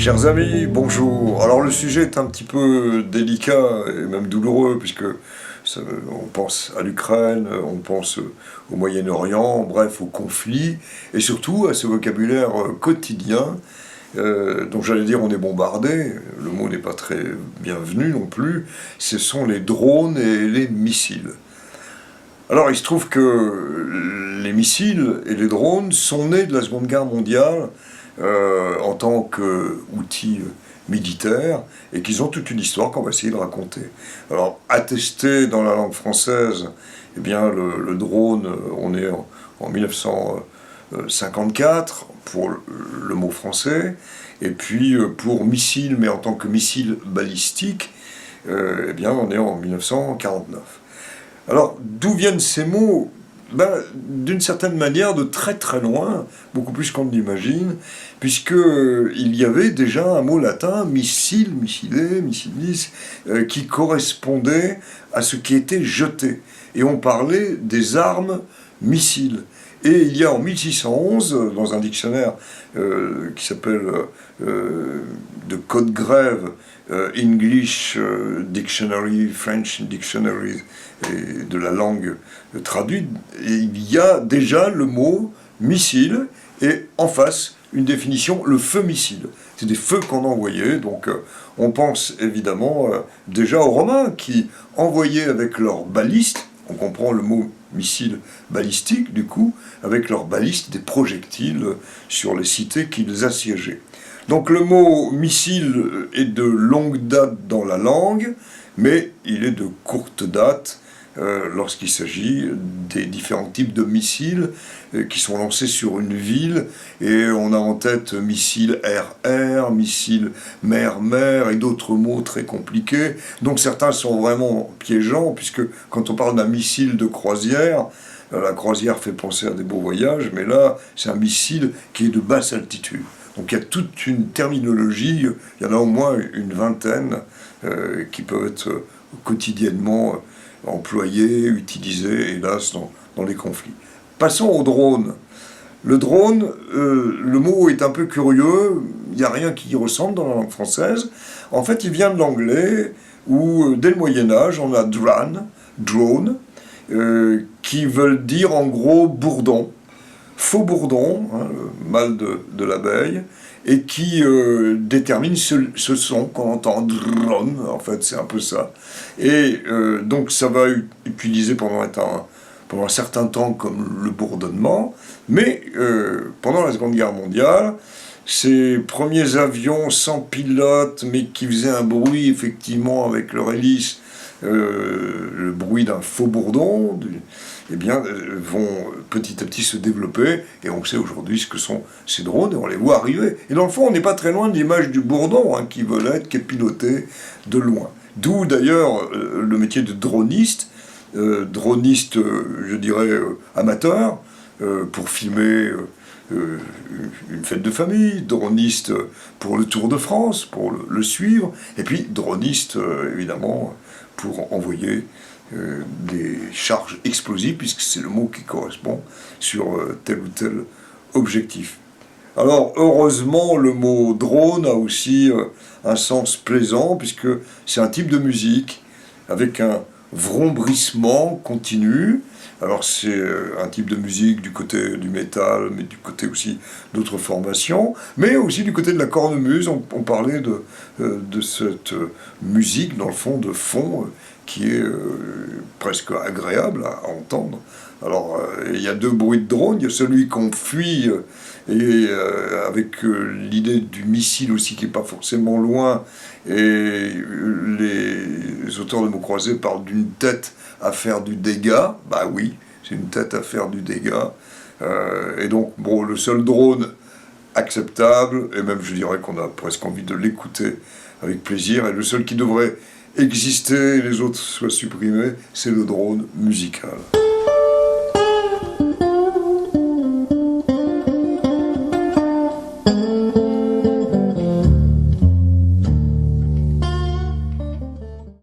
Chers amis, bonjour. Alors le sujet est un petit peu délicat et même douloureux puisque on pense à l'Ukraine, on pense au Moyen-Orient, bref au conflit et surtout à ce vocabulaire quotidien dont j'allais dire on est bombardé, le mot n'est pas très bienvenu non plus, ce sont les drones et les missiles. Alors il se trouve que les missiles et les drones sont nés de la Seconde Guerre mondiale en tant qu'outil militaire, et qu'ils ont toute une histoire qu'on va essayer de raconter. Alors, attesté dans la langue française, eh bien, le drone, on est en 1954 pour le mot français, et puis pour missile, mais en tant que missile balistique, eh bien, on est en 1949. Alors, d'où viennent ces mots ? D'une certaine manière, de très très loin, beaucoup plus qu'on ne l'imagine, puisqu'il y avait déjà un mot latin, missile, missilé, missilis, qui correspondait à ce qui était jeté. Et on parlait des armes missiles. Et il y a en 1611, dans un dictionnaire qui s'appelle de Code Grève, English Dictionary, French Dictionary, et de la langue traduite, il y a déjà le mot missile, et en face, une définition, le feu missile. C'est des feux qu'on envoyait, donc on pense évidemment déjà aux Romains qui envoyaient avec leurs balistes, on comprend le mot missile balistique du coup, avec leurs balistes des projectiles sur les cités qu'ils assiégeaient. Donc le mot missile est de longue date dans la langue, mais il est de courte date lorsqu'il s'agit des différents types de missiles qui sont lancés sur une ville, et on a en tête missile air-air, missile mer-mer, et d'autres mots très compliqués, donc certains sont vraiment piégeants, puisque quand on parle d'un missile de croisière, la croisière fait penser à des beaux voyages, mais là c'est un missile qui est de basse altitude. Donc il y a toute une terminologie, il y en a au moins une vingtaine qui peuvent être quotidiennement employés, utilisés, hélas, dans les conflits. Passons au drone. Le drone, le mot est un peu curieux, il n'y a rien qui y ressemble dans la langue française. En fait, il vient de l'anglais, où dès le Moyen-Âge, on a drone, qui veulent dire en gros bourdon, faux bourdon, hein, le mâle de l'abeille, et qui détermine ce son qu'on entend, drone, en fait c'est un peu ça. Et donc ça va être utilisé pendant un certain temps comme le bourdonnement, mais pendant la Seconde Guerre mondiale, ces premiers avions sans pilote, mais qui faisaient un bruit effectivement avec leur hélice, le bruit d'un faux bourdon, eh bien, vont petit à petit se développer, et on sait aujourd'hui ce que sont ces drones, et on les voit arriver. Et dans le fond, on n'est pas très loin de l'image du bourdon, hein, qui volette, qui est piloté de loin. D'où d'ailleurs le métier de droniste, je dirais, amateur, pour filmer une fête de famille, droniste pour le Tour de France, pour le suivre, et puis droniste, évidemment, pour envoyer des charges explosives, puisque c'est le mot qui correspond sur tel ou tel objectif. Alors, heureusement, le mot drone a aussi un sens plaisant, puisque c'est un type de musique avec un vrombrissement continu. Alors, c'est un type de musique du côté du métal, mais du côté aussi d'autres formations, mais aussi du côté de la cornemuse. On parlait de cette musique, dans le fond, de fond, qui est presque agréable à entendre. Alors, il y a deux bruits de drone, il y a celui qu'on fuit, et avec l'idée du missile aussi qui n'est pas forcément loin, et les auteurs de mots croisés parlent d'une tête à faire du dégât. Bah oui, c'est une tête à faire du dégât. Et donc, bon, le seul drone acceptable, et même je dirais qu'on a presque envie de l'écouter avec plaisir, et le seul qui devrait exister et les autres soient supprimés, c'est le drone musical.